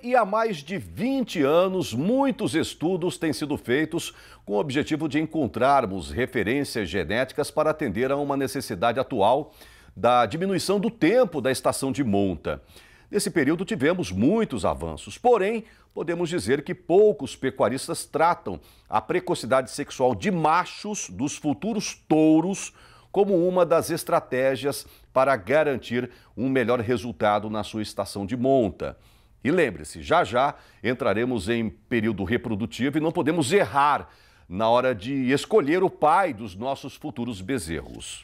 E há mais de 20 anos, muitos estudos têm sido feitos com o objetivo de encontrarmos referências genéticas para atender a uma necessidade atual da diminuição do tempo da estação de monta. Nesse período tivemos muitos avanços, porém, podemos dizer que poucos pecuaristas tratam a precocidade sexual de machos dos futuros touros como uma das estratégias para garantir um melhor resultado na sua estação de monta. E lembre-se, já já entraremos em período reprodutivo e não podemos errar na hora de escolher o pai dos nossos futuros bezerros.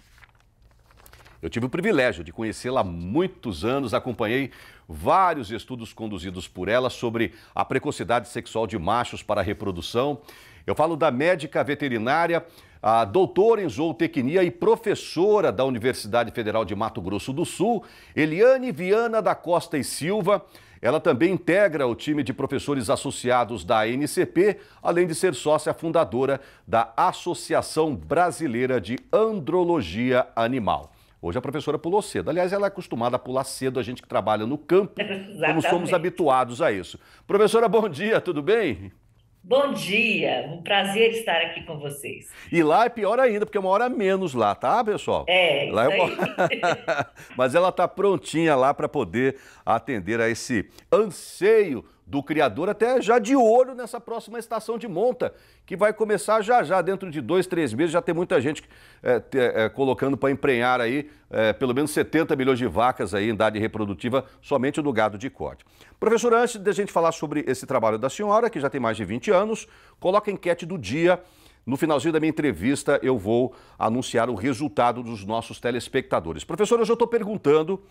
Eu tive o privilégio de conhecê-la há muitos anos, acompanhei vários estudos conduzidos por ela sobre a precocidade sexual de machos para a reprodução. Eu falo da médica veterinária, a doutora em zootecnia e professora da Universidade Federal de Mato Grosso do Sul, Eliane Viana da Costa e Silva. Ela também integra o time de professores associados da ANCP, além de ser sócia fundadora da Associação Brasileira de Andrologia Animal. Hoje a professora pulou cedo. Aliás, ela é acostumada a pular cedo, a gente que trabalha no campo, como somos habituados a isso. Professora, bom dia, tudo bem? Bom dia, um prazer estar aqui com vocês. E lá é pior ainda, porque é uma hora menos lá, tá, pessoal? É, Lá é isso uma... aí. Mas ela está prontinha lá para poder atender a esse anseio do criador, até já de olho nessa próxima estação de monta, que vai começar já já, dentro de 2, 3 meses, já tem muita gente colocando para emprenhar aí pelo menos 70 milhões de vacas aí em idade reprodutiva somente no gado de corte. Professora, antes de a gente falar sobre esse trabalho da senhora, que já tem mais de 20 anos, coloca a enquete do dia. No finalzinho da minha entrevista, eu vou anunciar o resultado dos nossos telespectadores. Professora, hoje eu estou perguntando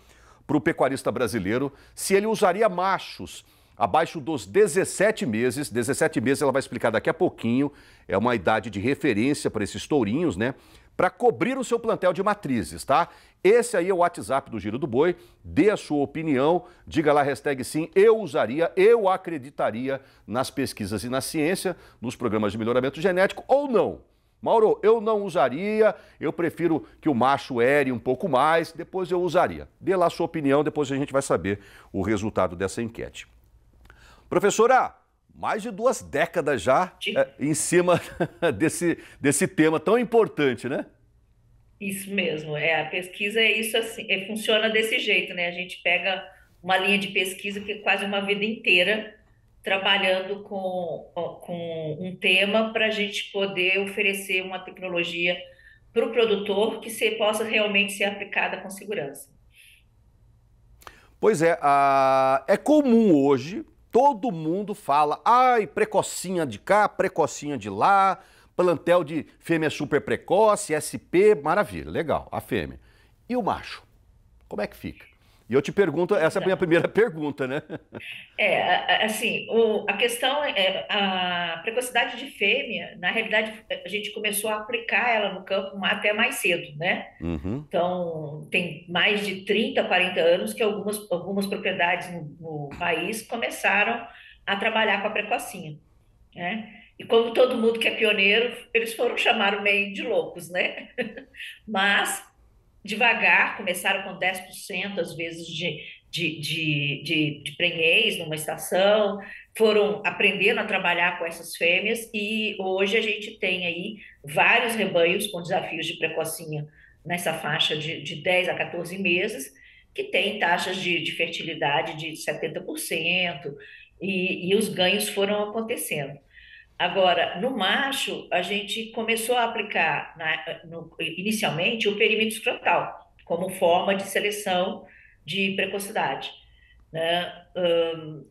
para o pecuarista brasileiro se ele usaria machos abaixo dos 17 meses. 17 meses, ela vai explicar daqui a pouquinho, é uma idade de referência para esses tourinhos, né? Para cobrir o seu plantel de matrizes, tá? Esse aí é o WhatsApp do Giro do Boi. Dê a sua opinião, diga lá, hashtag sim, eu usaria, eu acreditaria nas pesquisas e na ciência, nos programas de melhoramento genético ou não. Mauro, eu não usaria, eu prefiro que o macho ere um pouco mais, depois eu usaria. Dê lá a sua opinião, depois a gente vai saber o resultado dessa enquete. Professora, mais de 2 décadas já em cima desse tema tão importante, né? Isso mesmo, a pesquisa é isso assim, funciona desse jeito, né? A gente pega uma linha de pesquisa que é quase uma vida inteira trabalhando com um tema para a gente poder oferecer uma tecnologia para o produtor que possa realmente ser aplicada com segurança. Pois é, é comum hoje, todo mundo fala, ai, precocinha de cá, precocinha de lá, plantel de fêmea super precoce, SP, maravilha, legal, a fêmea. E o macho? Como é que fica? E eu te pergunto, essa é a minha primeira pergunta, né? Assim, a questão é a precocidade de fêmea, na realidade, a gente começou a aplicar ela no campo até mais cedo, né? Uhum. Então, tem mais de 30, 40 anos que algumas propriedades no país começaram a trabalhar com a precocinha, né? E como todo mundo que é pioneiro, eles foram chamados meio de loucos, né? Mas devagar, começaram com 10% às vezes de prenhez numa estação, foram aprendendo a trabalhar com essas fêmeas e hoje a gente tem aí vários rebanhos com desafios de precocinha nessa faixa de 10 a 14 meses, que tem taxas de fertilidade de 70% e os ganhos foram acontecendo. Agora, no macho, a gente começou a aplicar inicialmente o perímetro escrotal como forma de seleção de precocidade, né?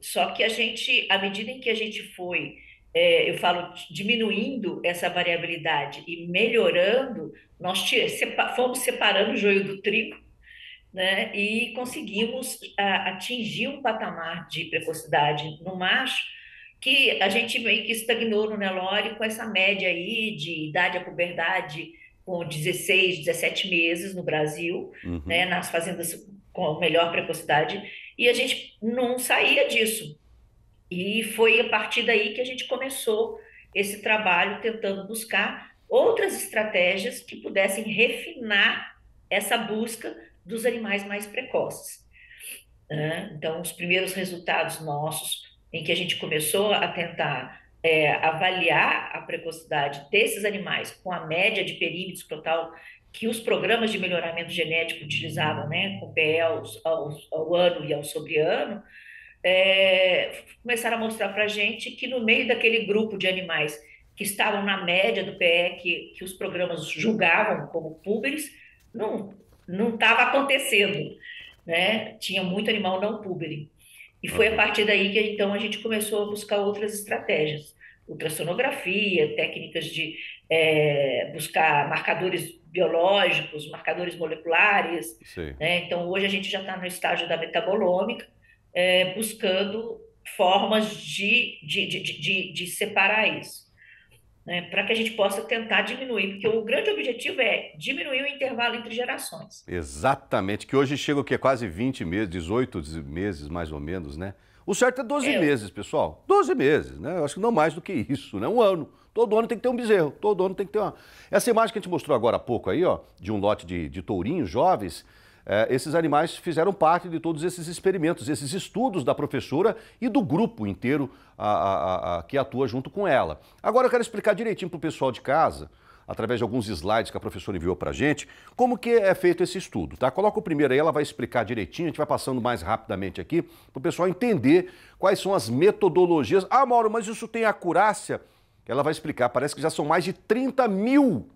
Só que a gente, à medida em que a gente foi, eu falo, diminuindo essa variabilidade e melhorando, nós fomos separando o joio do trigo, né? E conseguimos atingir um patamar de precocidade no macho que a gente meio que estagnou no Nelore com essa média aí de idade à puberdade com 16, 17 meses no Brasil, né, Uhum. nas fazendas com melhor precocidade, e a gente não saía disso. E foi a partir daí que a gente começou esse trabalho tentando buscar outras estratégias que pudessem refinar essa busca dos animais mais precoces. né? Então, os primeiros resultados nossos, em que a gente começou a tentar avaliar a precocidade desses animais com a média de perímetros total que os programas de melhoramento genético utilizavam, né, com PE ao ano e ao sobre-ano, começaram a mostrar para a gente que no meio daquele grupo de animais que estavam na média do PE, que os programas julgavam como púberes, não não estava acontecendo, né? Tinha muito animal não púbere. E foi a Aham. partir daí que então a gente começou a buscar outras estratégias, ultrassonografia, técnicas de buscar marcadores biológicos, marcadores moleculares, Sei. né? Então hoje a gente já está no estágio da metabolômica, buscando formas de separar isso, né? Para que a gente possa tentar diminuir, porque o grande objetivo é diminuir o intervalo entre gerações. Exatamente, que hoje chega o quê? Quase 20 meses, 18 meses mais ou menos, né? O certo é 12 É, meses, pessoal. 12 meses, né? Eu acho que não mais do que isso, né? Um ano. Todo ano tem que ter um bezerro, todo ano tem que ter uma... Essa imagem que a gente mostrou agora há pouco aí, ó, de um lote de tourinhos jovens, esses animais fizeram parte de todos esses experimentos, esses estudos da professora e do grupo inteiro que atua junto com ela. Agora eu quero explicar direitinho para o pessoal de casa, através de alguns slides que a professora enviou para a gente, como que é feito esse estudo, tá? Coloca o primeiro aí, ela vai explicar direitinho, a gente vai passando mais rapidamente aqui, para o pessoal entender quais são as metodologias. Ah, Mauro, mas isso tem acurácia? Ela vai explicar, parece que já são mais de 30 mil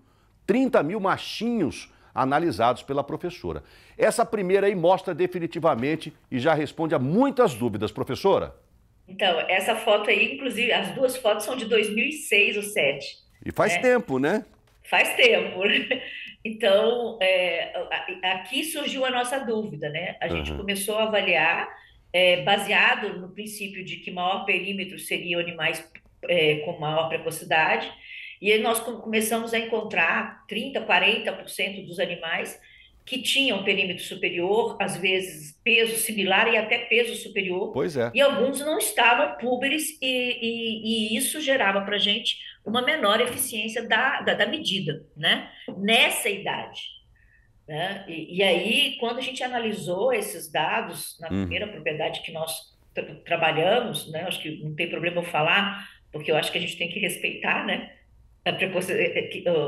machinhos analisados pela professora. Essa primeira aí mostra definitivamente e já responde a muitas dúvidas, professora. então, essa foto aí, inclusive, as duas fotos são de 2006 ou 2007, E faz né? tempo, né? Faz tempo. Então, aqui surgiu a nossa dúvida, né? A gente Aham. começou a avaliar, baseado no princípio de que maior perímetro seriam animais com maior precocidade, e aí nós começamos a encontrar 30, 40% dos animais que tinham perímetro superior, às vezes peso similar e até peso superior, Pois é. e alguns não estavam púberes, e isso gerava para a gente uma menor eficiência da medida, né? Nessa idade, né? E aí, quando a gente analisou esses dados na primeira Uhum. propriedade que nós trabalhamos, né? Acho que não tem problema eu falar, porque eu acho que a gente tem que respeitar, né?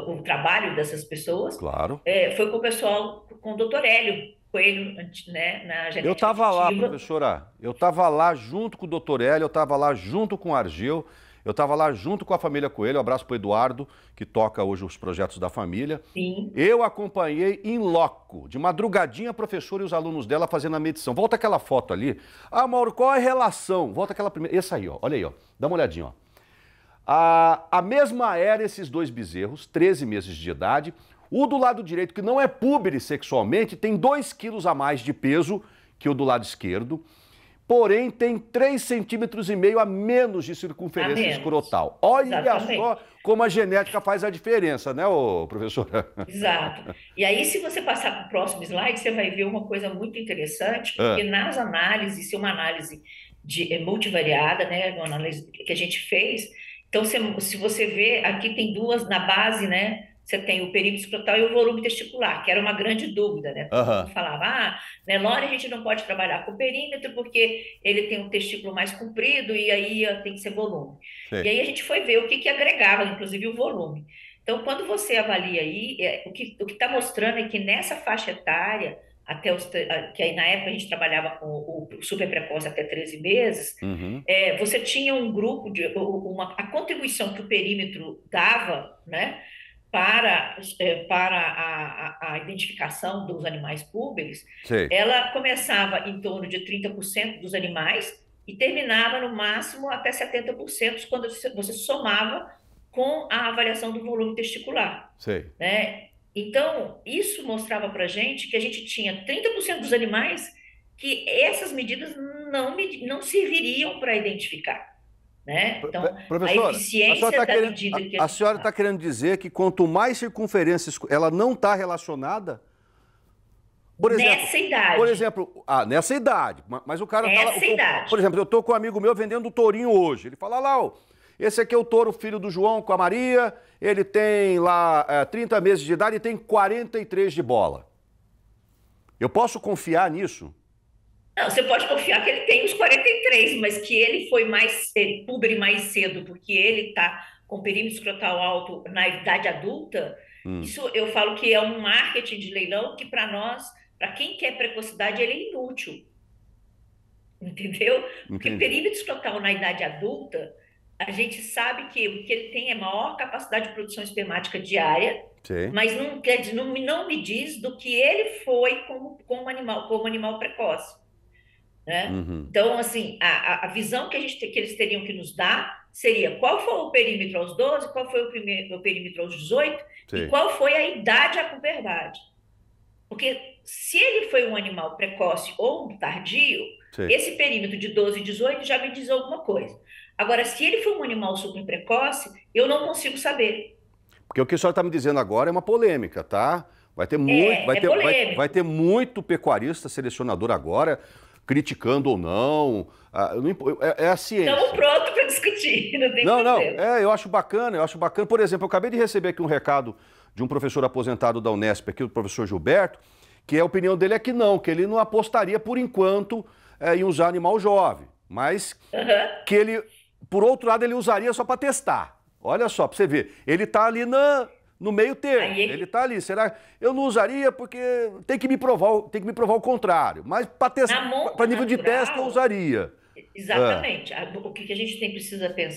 O trabalho dessas pessoas, Claro. foi com o pessoal, com o doutor Hélio Coelho, né? Na Eu genética estava lá, aditiva. professora. Eu estava lá junto com o doutor Hélio, eu estava lá junto com o Argeu, eu estava lá junto com a família Coelho. Um abraço para o Eduardo, que toca hoje os projetos da família. Sim, Eu acompanhei em loco, de madrugadinha, a professora e os alunos dela fazendo a medição. Volta aquela foto ali. Ah, Mauro, qual é a relação? Volta aquela primeira. Essa aí, ó. Olha aí, ó. Dá uma olhadinha, ó. A mesma era esses dois bezerros, 13 meses de idade. O do lado direito, que não é púbere sexualmente, tem 2 quilos a mais de peso que o do lado esquerdo, porém tem 3,5 cm a menos de a circunferência menos. escrotal. Olha só Exatamente. como a genética faz a diferença, né, ô, professora? Exato. E aí, se você passar para o próximo slide, você vai ver uma coisa muito interessante, porque Ah, nas análises, isso é uma análise multivariada, né, uma análise que a gente fez. Então, se você vê, aqui tem duas na base, né? Você tem o perímetro escrotal e o volume testicular, que era uma grande dúvida, né? Todo aham, mundo falava, Nelore, a gente não pode trabalhar com perímetro porque ele tem um testículo mais comprido e aí tem que ser volume. E sei. aí a gente foi ver o que agregava, inclusive o volume. Então, quando você avalia aí, o que está mostrando é que nessa faixa etária, que aí na época a gente trabalhava com o super precoce até 13 meses, Uhum, você tinha um grupo a contribuição que o perímetro dava, né, para a identificação dos animais púberes, sei. ela começava em torno de 30% dos animais e terminava no máximo até 70% quando você somava com a avaliação do volume testicular, Sei. né? Então, isso mostrava para a gente que a gente tinha 30% dos animais que essas medidas não serviriam para identificar, né? Então, a Professora, eficiência da medida que a a gente senhora está querendo dizer que quanto mais circunferência ela não está relacionada. nessa Por idade, exemplo, nessa idade, mas o cara tá lá, essa idade, por exemplo, eu tô com um amigo meu vendendo tourinho hoje. Ele fala lá, ó, esse aqui é o touro filho do João com a Maria, ele tem lá 30 meses de idade e tem 43 de bola. Eu posso confiar nisso? Não, você pode confiar que ele tem os 43, mas que ele foi púber mais cedo, porque ele está com perímetro escrotal alto na idade adulta. Hum, Isso eu falo que é um marketing de leilão que para nós, para quem quer precocidade, ele é inútil, entendeu? Porque entendi. perímetro escrotal na idade adulta, a gente sabe que o que ele tem é maior capacidade de produção espermática diária, Sei. mas não, não me diz do que ele foi como animal precoce, né? Uhum, Então, assim, a visão que, que eles teriam que nos dar seria qual foi o perímetro aos 12, qual foi o perímetro aos 18 e sei, qual foi a idade à puberdade. Porque se ele foi um animal precoce ou um tardio, sei. esse perímetro de 12 e 18 já me diz alguma coisa. Agora, se ele foi um animal super precoce, eu não consigo saber. Porque o que a senhora está me dizendo agora é uma polêmica, tá? Vai ter muito, É vai polêmico. ter muito pecuarista selecionador agora, criticando ou não. É a Estamos ciência. prontos para discutir, não tem Não, não, problema. eu acho bacana, eu acho bacana. Por exemplo, eu acabei de receber aqui um recado de um professor aposentado da Unesp, aqui, o professor Gilberto, que a opinião dele é que ele não apostaria por enquanto em usar animal jovem, mas Uhum. que ele, por outro lado, ele usaria só para testar. Olha só, para você ver, ele está ali no meio termo, ele Aí, está ali. Será? Eu não usaria porque tem que me provar o contrário, mas para na monta para nível de teste eu natural, usaria. Ah, exatamente. O que a gente precisa ter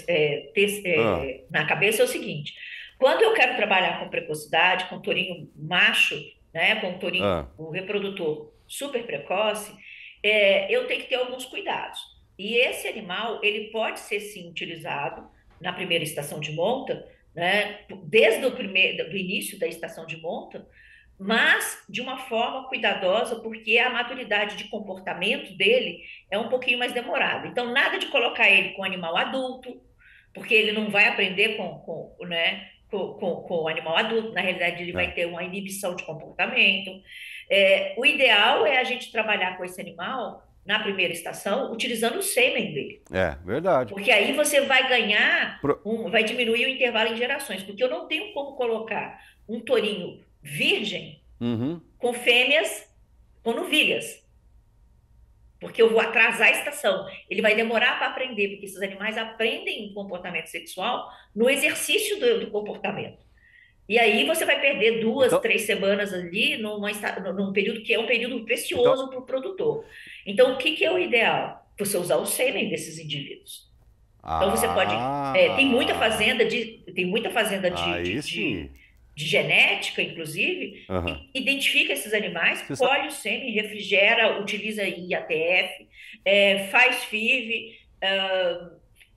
ah, na cabeça é o seguinte: quando eu quero trabalhar com precocidade, com tourinho macho, né, com tourinho, ah. o reprodutor super precoce, eu tenho que ter alguns cuidados. E esse animal, ele pode ser sim utilizado na primeira estação de monta, né, desde do início da estação de monta, mas de uma forma cuidadosa, porque a maturidade de comportamento dele é um pouquinho mais demorada. Então, nada de colocar ele com animal adulto, porque ele não vai aprender né, com o animal adulto, na realidade, ele vai É, ter uma inibição de comportamento. O ideal é a gente trabalhar com esse animal na primeira estação, utilizando o sêmen dele. verdade. Porque aí você vai ganhar, Pro- vai diminuir o intervalo em gerações, porque eu não tenho como colocar um tourinho virgem Uhum. com fêmeas com novilhas, porque eu vou atrasar a estação. Ele vai demorar para aprender, porque esses animais aprendem o comportamento sexual no exercício do comportamento. E aí você vai perder duas, Então, 3 semanas ali num período que é um período então, precioso para o produtor. Então, o que é o ideal? Você usar o sêmen desses indivíduos. Então você pode. ah, Tem muita fazenda aí sim. de genética, inclusive, Aham. que identifica esses animais, Você sa- colhe o sêmen, refrigera, utiliza IATF, faz FIV.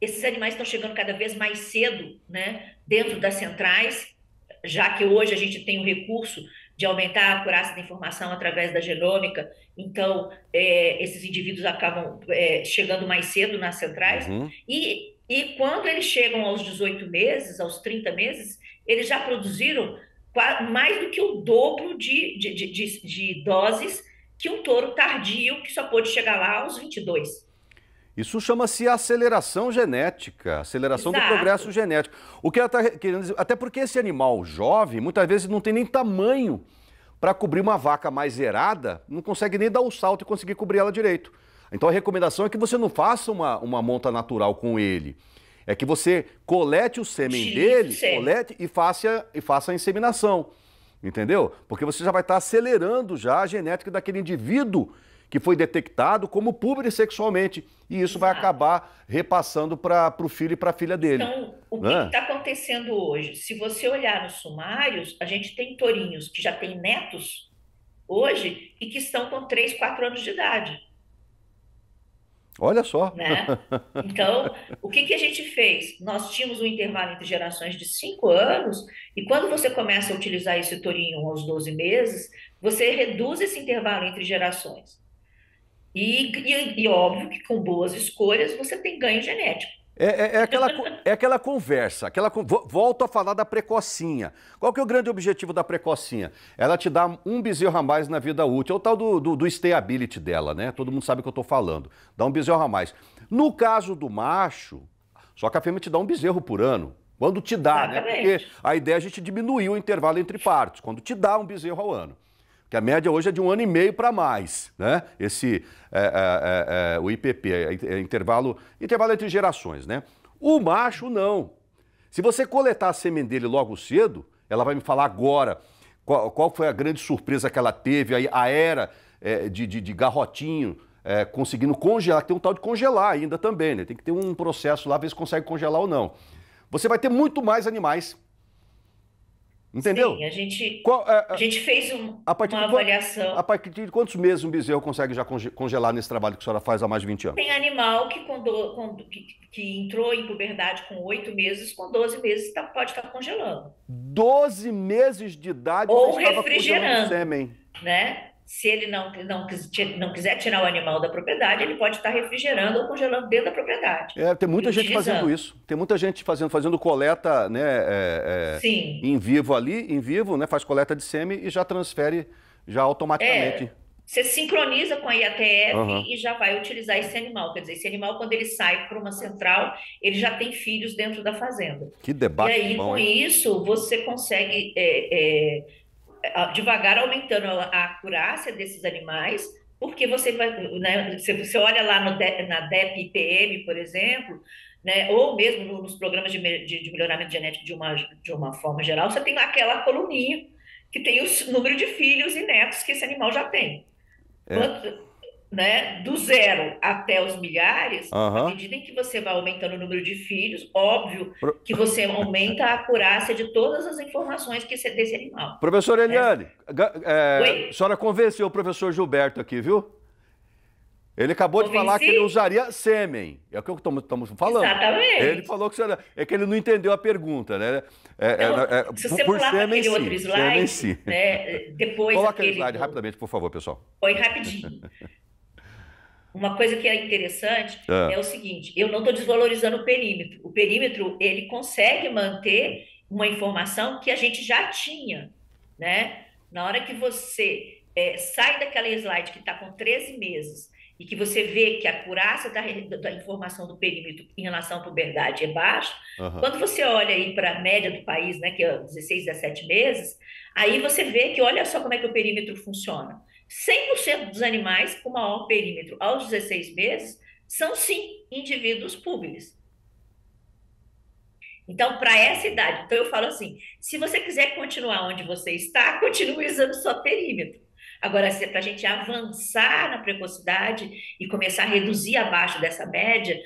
Esses animais estão chegando cada vez mais cedo, né, dentro das centrais, já que hoje a gente tem o recurso de aumentar a acurácia da informação através da genômica, então esses indivíduos acabam chegando mais cedo nas centrais, Uhum. e quando eles chegam aos 18 meses, aos 30 meses, eles já produziram mais do que o dobro de doses que um touro tardio, que só pôde chegar lá aos 22. Isso chama-se aceleração genética, aceleração do progresso Exato. genético. O que ela está querendo dizer, até porque esse animal jovem, muitas vezes não tem nem tamanho para cobrir uma vaca mais zerada, não consegue nem dar o salto e conseguir cobrir ela direito. Então a recomendação é que você não faça uma monta natural com ele. É que você colete o sêmen Utilize o dele, sêmen. colete e faça a inseminação. Entendeu? Porque você já vai estar acelerando já a genética daquele indivíduo que foi detectado como púbere sexualmente. E isso vai Exato. acabar repassando para o filho e para a filha dele. Então, o que Né? está acontecendo hoje? Se você olhar nos sumários, a gente tem tourinhos que já têm netos hoje e que estão com 3, 4 anos de idade, Olha só. né? Então, o que a gente fez? Nós tínhamos um intervalo entre gerações de 5 anos, e quando você começa a utilizar esse tourinho aos 12 meses, você reduz esse intervalo entre gerações. E óbvio que com boas escolhas você tem ganho genético. É aquela conversa, volto a falar da precocinha. Qual que é o grande objetivo da precocinha? Ela te dá um bezerro a mais na vida útil, é o tal do stayability dela, né? Todo mundo sabe o que eu estou falando. Dá um bezerro a mais. No caso do macho, só que a fêmea te dá um bezerro por ano. Quando te dá, né? Porque Exatamente. a ideia é a gente diminuir o intervalo entre partos, quando te dá um bezerro ao ano. que a média hoje é de 1 ano e meio para mais, né? O IPP, intervalo entre gerações, né? O macho, não. Se você coletar a sêmen dele logo cedo, ela vai me falar agora qual foi a grande surpresa que ela teve, a era de garrotinho, conseguindo congelar, tem um tal de congelar ainda também, né? Tem que ter um processo lá, ver se consegue congelar ou não. Você vai ter muito mais animais. Entendeu? Sim, Qual, a gente fez uma a avaliação. partir de quantos meses um bezerro consegue já congelar nesse trabalho que a senhora faz há mais de 20 anos? Tem animal que entrou em puberdade com 8 meses, com 12 meses pode estar congelando. 12 meses de idade já Ou estava congelando refrigerando, sêmen. né? Se ele não quiser tirar o animal da propriedade, ele pode estar refrigerando ou congelando dentro da propriedade. Tem muita E gente fazendo utilizando. isso. Tem muita gente fazendo coleta, né, Sim. em vivo ali, em vivo, né, faz coleta de sêmen e já transfere já automaticamente. Você sincroniza com a IATF Aham. e já vai utilizar esse animal. Quer dizer, esse animal, quando ele sai para uma central, ele já tem filhos dentro da fazenda. Que E debate aí, bom, com hein? isso, você consegue devagar aumentando a acurácia desses animais, porque você vai, né, você olha lá na DEP IPM, por exemplo, né, ou mesmo nos programas de melhoramento genético de uma forma geral, você tem lá aquela coluninha que tem o número de filhos e netos que esse animal já tem. É. Né, do zero até os milhares, à Aham. medida em que você vai aumentando o número de filhos, óbvio Pro- que você aumenta a acurácia de todas as informações desse animal. Professor Né? Eliane, a Oi, senhora convenceu o professor Gilberto aqui, viu? Ele acabou de falar que ele convenci? usaria sêmen. É o que estamos falando. Ele Exatamente. falou que é que ele não entendeu a pergunta, né? Então, se você Por pular para sêmen, aquele outro sim. Sêmen, slide, sim. né, depois Coloca aí o aquele slide do. rapidamente, por favor, pessoal. Foi rapidinho. Uma coisa que é interessante Ah, é o seguinte: eu não estou desvalorizando o perímetro. O perímetro ele consegue manter uma informação que a gente já tinha, né? Na hora que você sai daquela slide que está com 13 meses e que você vê que a acurácia da informação do perímetro em relação à puberdade é baixa, aham. quando você olha aí para a média do país, né, que é 16, 17 meses, aí você vê que olha só como é que o perímetro funciona. 100% dos animais com maior perímetro aos 16 meses são, sim, indivíduos públicos. Então, para essa idade, então eu falo assim, se você quiser continuar onde você está, continue usando só perímetro. Agora, se é para a gente avançar na precocidade e começar a reduzir abaixo dessa média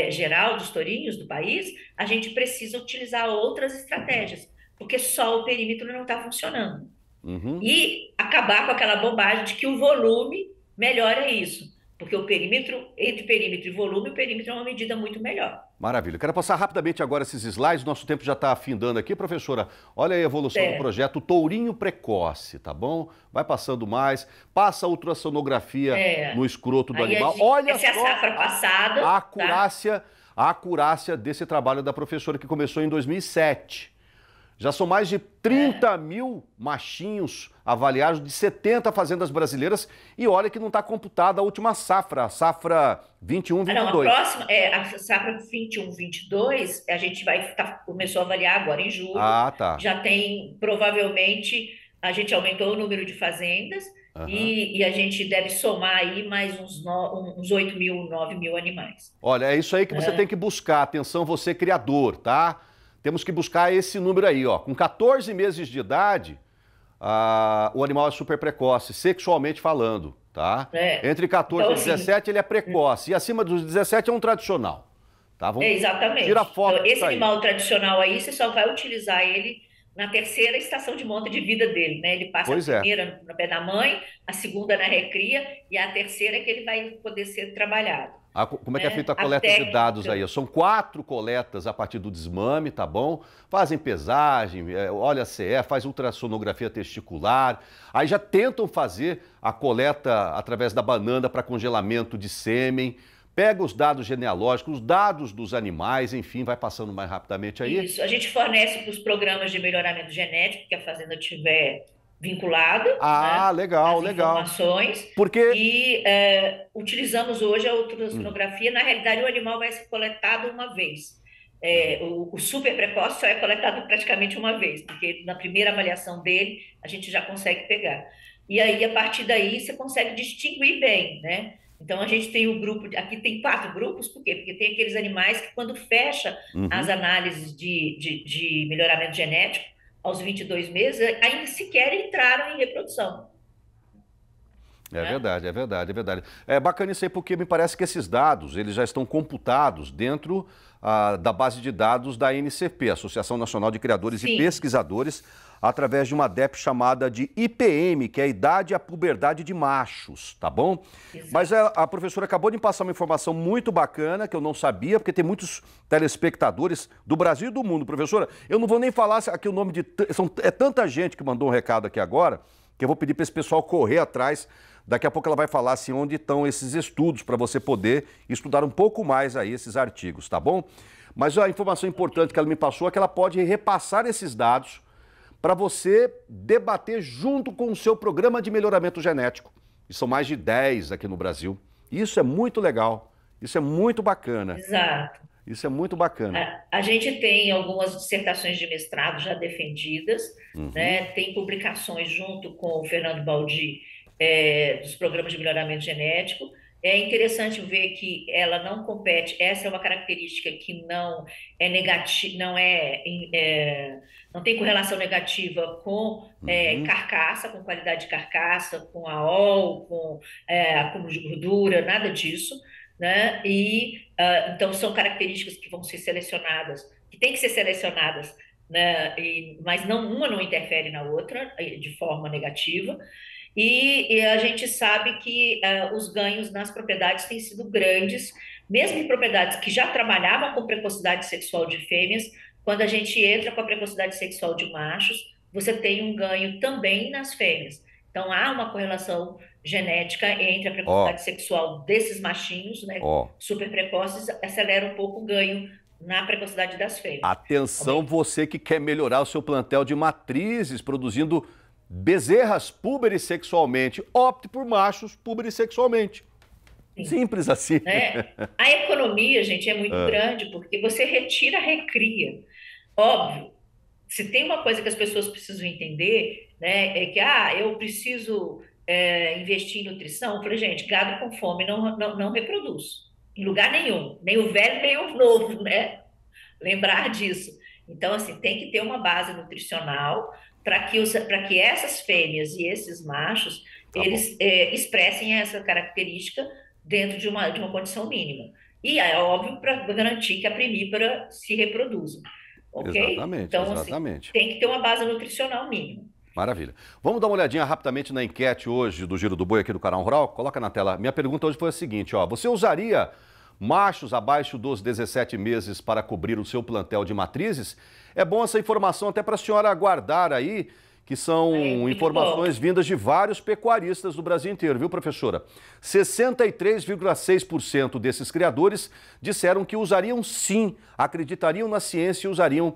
geral dos tourinhos do país, a gente precisa utilizar outras estratégias, porque só o perímetro não está funcionando. Uhum. E acabar com aquela bobagem de que o volume melhora isso, porque o perímetro, entre perímetro e volume, o perímetro é uma medida muito melhor. Maravilha. Quero passar rapidamente agora esses slides. Nosso tempo já está afindando aqui, professora. Olha aí a evolução do É, projeto Tourinho Precoce, tá bom? Vai passando mais. Passa a ultrassonografia no escroto do aí animal. Olha essa é a só safra a passada, tá? acurácia, a acurácia desse trabalho da professora que começou em 2007. Já são mais de É. 30 mil machinhos avaliados de 70 fazendas brasileiras. E olha que não está computada a última safra, a safra Ah, não, a 21-22. próxima, a safra 21, 22, a gente começou a avaliar agora em julho, Ah, tá. já tem, provavelmente, a gente aumentou o número de fazendas Aham. e a gente deve somar aí mais uns 8 mil, 9 mil animais. Olha, é isso aí que você tem Né? que buscar. Atenção, você criador, tá? Temos que buscar esse número aí, ó. Com 14 meses de idade, o animal é super precoce, sexualmente falando, tá? Né? Entre Então, 14 e assim, 17 ele é precoce. E acima dos 17 é um tradicional, tá? Tira exatamente. foto Então, disso esse aí. animal tradicional aí, você só vai utilizar ele na terceira estação de monta de vida dele, né? Ele passa a Pois é. primeira no pé da mãe, a segunda na recria e a terceira é que ele vai poder ser trabalhado, Como é que é né? feita a A coleta de dados aí? técnica, São 4 coletas a partir do desmame, tá bom? Fazem pesagem, olha a CE, faz ultrassonografia testicular. Aí já tentam fazer a coleta através da banana para congelamento de sêmen. Pega os dados genealógicos, os dados dos animais, enfim, vai passando mais rapidamente aí. isso. A gente fornece para os programas de melhoramento genético que a fazenda tiver vinculado, Ah, né? legal, As legal. informações Porque. e utilizamos hoje a Hum, ultrassonografia. Na realidade, o animal vai ser coletado uma vez. O super precoce só é coletado praticamente uma vez, porque na primeira avaliação dele a gente já consegue pegar. e aí a partir daí você consegue distinguir bem, né? Então a gente tem o grupo, aqui tem 4 grupos, por quê? Porque tem aqueles animais que quando fecha as Uhum. análises de melhoramento genético, aos 22 meses, ainda sequer entraram em reprodução, É né? verdade, é verdade, é verdade. É bacana isso aí porque me parece que esses dados, eles já estão computados dentro da base de dados da ANCP, Associação Nacional de Criadores e Sim, Pesquisadores, através de uma DEP chamada de IPM, que é a idade e a puberdade de machos, tá bom? Mas exato. a professora acabou de me passar uma informação muito bacana, que eu não sabia, porque tem muitos telespectadores do Brasil e do mundo. Professora, eu não vou nem falar aqui o nome de... É tanta gente que mandou um recado aqui agora, que eu vou pedir para esse pessoal correr atrás. Daqui a pouco ela vai falar assim onde estão esses estudos para você poder estudar um pouco mais aí esses artigos, tá bom? Mas a informação importante que ela me passou é que ela pode repassar esses dados para você debater junto com o seu programa de melhoramento genético. E são mais de 10 aqui no Brasil. Isso é muito legal. Isso é muito bacana. Exato. Isso é muito bacana. A gente tem algumas dissertações de mestrado já defendidas, Uhum. né? Tem publicações junto com o Fernando Baldi, dos programas de melhoramento genético. É interessante ver que ela não compete, essa é uma característica que não é negativa, não tem correlação negativa com Uhum. carcaça, com qualidade de carcaça, com AOL, com acúmulo de gordura, nada disso, né? Então, são características que vão ser selecionadas, que têm que ser selecionadas, né? Mas não, uma não interfere na outra de forma negativa. E a gente sabe que os ganhos nas propriedades têm sido grandes, mesmo em propriedades que já trabalhavam com precocidade sexual de fêmeas, quando a gente entra com a precocidade sexual de machos, você tem um ganho também nas fêmeas. Então, há uma correlação genética entre a Ó, precocidade sexual desses machinhos, né, ó. super precoces, acelera um pouco o ganho na precocidade das fêmeas. Atenção você que quer melhorar o seu plantel de matrizes, produzindo bezerras púberes sexualmente. Opte por machos púberes sexualmente. Sim, Simples assim. né? A economia, gente, é muito Ah, grande, porque você retira a recria. Óbvio, se tem uma coisa que as pessoas precisam entender, né, é que eu preciso investir em nutrição. Eu falei, gente, gado com fome não reproduz, em lugar nenhum, nem o velho, nem o novo, né? Lembrar disso. Então, assim, tem que ter uma base nutricional para que essas fêmeas e esses machos, tá bom. eles expressem essa característica dentro de uma condição mínima. E é óbvio para garantir que a primípara se reproduza, ok? Exatamente, Então, assim, exatamente. tem que ter uma base nutricional mínima. Maravilha. Vamos dar uma olhadinha rapidamente na enquete hoje do Giro do Boi aqui do Canal Rural? Coloca na tela. Minha pergunta hoje foi a seguinte, ó. Você usaria machos abaixo dos 17 meses para cobrir o seu plantel de matrizes? É bom essa informação até para a senhora guardar aí, que É são muito informações bom. vindas de vários pecuaristas do Brasil inteiro, viu, professora? 63,6% desses criadores disseram que usariam sim, acreditariam na ciência e usariam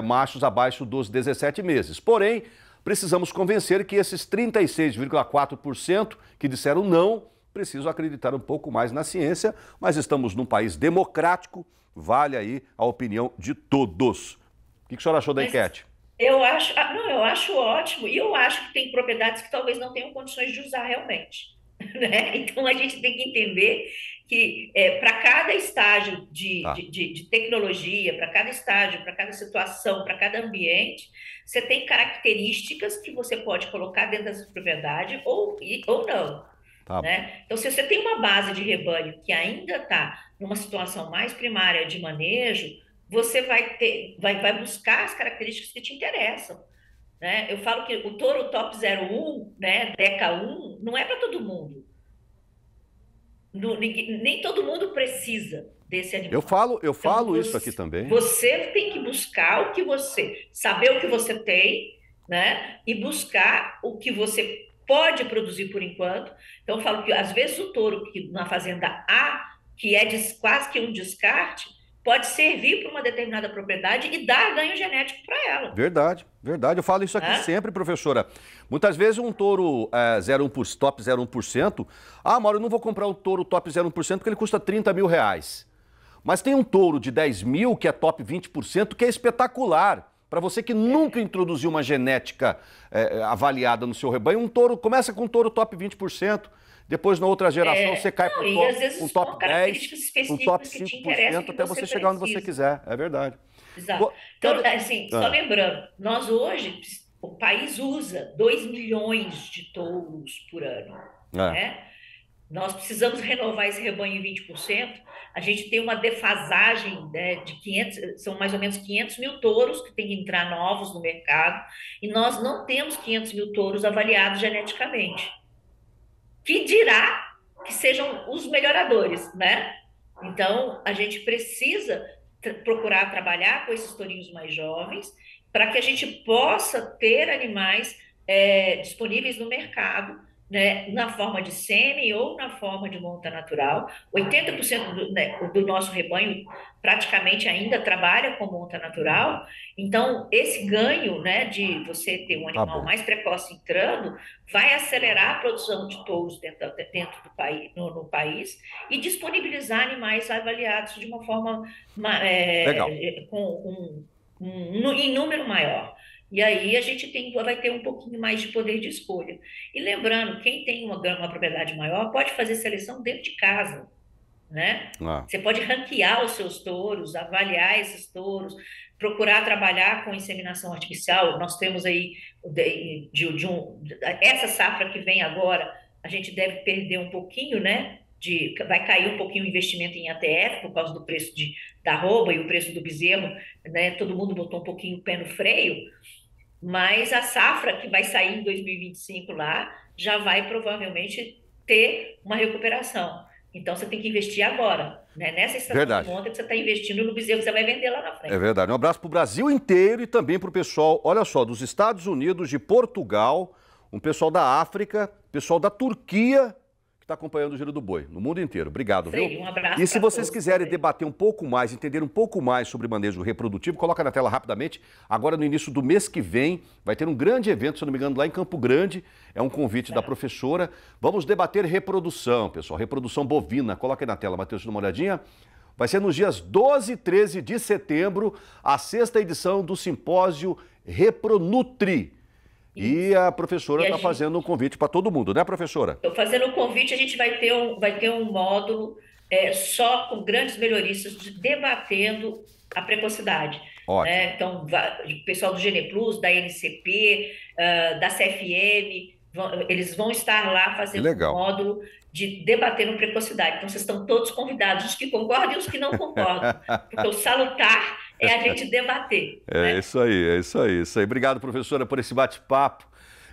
machos abaixo dos 17 meses. Porém, precisamos convencer que esses 36,4% que disseram não, precisam acreditar um pouco mais na ciência, mas estamos num país democrático, vale aí a opinião de todos. O que a senhora achou da Mas enquete? eu acho, não, eu acho ótimo. E eu acho que tem propriedades que talvez não tenham condições de usar realmente, né? Então a gente tem que entender que para cada estágio Tá. de tecnologia, para cada estágio, para cada situação, para cada ambiente, você tem características que você pode colocar dentro dessa propriedade ou não, Tá bom. né? Então, se você tem uma base de rebanho que ainda está numa situação mais primária de manejo, você vai buscar as características que te interessam, né? Eu falo que o touro top 01, né, DECA 1, não é para todo mundo. Nem todo mundo precisa desse animal. Eu Então, falo isso aqui também. você tem que buscar saber o que você tem, né? E buscar o que você pode produzir por enquanto. Então, eu falo que às vezes o touro que na fazenda A, que é quase que um descarte, pode servir para uma determinada propriedade e dar ganho genético para ela, Verdade, verdade. Eu falo isso aqui né? sempre, professora. Muitas vezes um touro 01 top 0,1%. Ah, Mauro, eu não vou comprar o touro top 0,1% porque ele custa 30 mil reais. Mas tem um touro de 10 mil que é top 20% que é espetacular. Para você que nunca introduziu uma genética avaliada no seu rebanho, um touro começa com um touro top 20%, depois na outra geração você cai para um top 10, um top 5%, até você chegar onde você quiser. É verdade. Exato. Então, assim, só lembrando, nós hoje, o país usa 2 milhões de touros por ano, né? Nós precisamos renovar esse rebanho em 20%. A gente tem uma defasagem, né, de 500, são mais ou menos 500 mil touros que tem que entrar novos no mercado, e nós não temos 500 mil touros avaliados geneticamente. Que dirá que sejam os melhoradores, né? Então, a gente precisa procurar trabalhar com esses tourinhos mais jovens para que a gente possa ter animais disponíveis no mercado, né, na forma de sêmen ou na forma de monta natural. 80% do nosso rebanho praticamente ainda trabalha com monta natural. Então, esse ganho, né, de você ter um animal mais precoce entrando, vai acelerar a produção de touros dentro do país, no país, e disponibilizar animais avaliados de uma forma em número maior. E aí a gente vai ter um pouquinho mais de poder de escolha. E lembrando, quem tem uma propriedade maior pode fazer seleção dentro de casa, né? Você pode ranquear os seus touros, avaliar esses touros, procurar trabalhar com inseminação artificial. Nós temos aí, essa safra que vem agora, a gente deve perder um pouquinho, né? Vai cair um pouquinho o investimento em ATF por causa do preço da arroba e o preço do bezerro, né? Todo mundo botou um pouquinho o pé no freio, mas a safra que vai sair em 2025 lá já vai provavelmente ter uma recuperação. Então você tem que investir agora, né? Nessa estratégia de monta que você está investindo no bezerro que você vai vender lá na frente. É verdade. Um abraço para o Brasil inteiro e também para o pessoal, olha só, dos Estados Unidos, de Portugal, um pessoal da África, pessoal da Turquia, que está acompanhando o Giro do Boi, no mundo inteiro. Obrigado, viu? Um abraço. E se vocês quiserem debater um pouco mais, entender um pouco mais sobre manejo reprodutivo, coloca na tela rapidamente. Agora, no início do mês que vem, vai ter um grande evento, se não me engano, lá em Campo Grande. É um convite da professora. Vamos debater reprodução, pessoal. Reprodução bovina. Coloca aí na tela, Matheus, dá uma olhadinha. Vai ser nos dias 12 e 13 de setembro, a 6ª edição do simpósio Repronutri. E a professora está fazendo um convite para todo mundo, né, professora? Estou fazendo um convite, a gente vai ter um módulo só com grandes melhoristas debatendo a precocidade. Né? Então, o pessoal do Gene Plus, da NCP, da CFM, eles vão estar lá fazendo um módulo de debatendo precocidade. Então, vocês estão todos convidados, os que concordam e os que não concordam. Porque o salutar é a gente debater. É, né? Isso aí. Obrigado, professora, por esse bate-papo.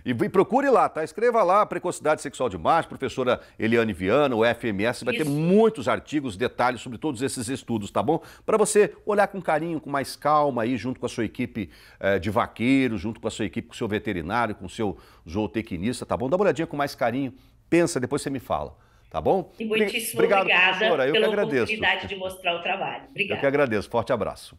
E procure lá, tá? Escreva lá, precocidade sexual de macho, professora Eliane Viana, o FMS, vai ter muitos artigos, detalhes sobre todos esses estudos, tá bom? Para você olhar com carinho, com mais calma aí, junto com a sua equipe de vaqueiros, junto com a sua equipe, com o seu veterinário, com o seu zootecnista, tá bom? Dá uma olhadinha com mais carinho, pensa, depois você me fala, tá bom? E muitíssimo obrigada professora, eu pela que agradeço. oportunidade de mostrar o trabalho. Obrigada. Eu que agradeço, forte abraço.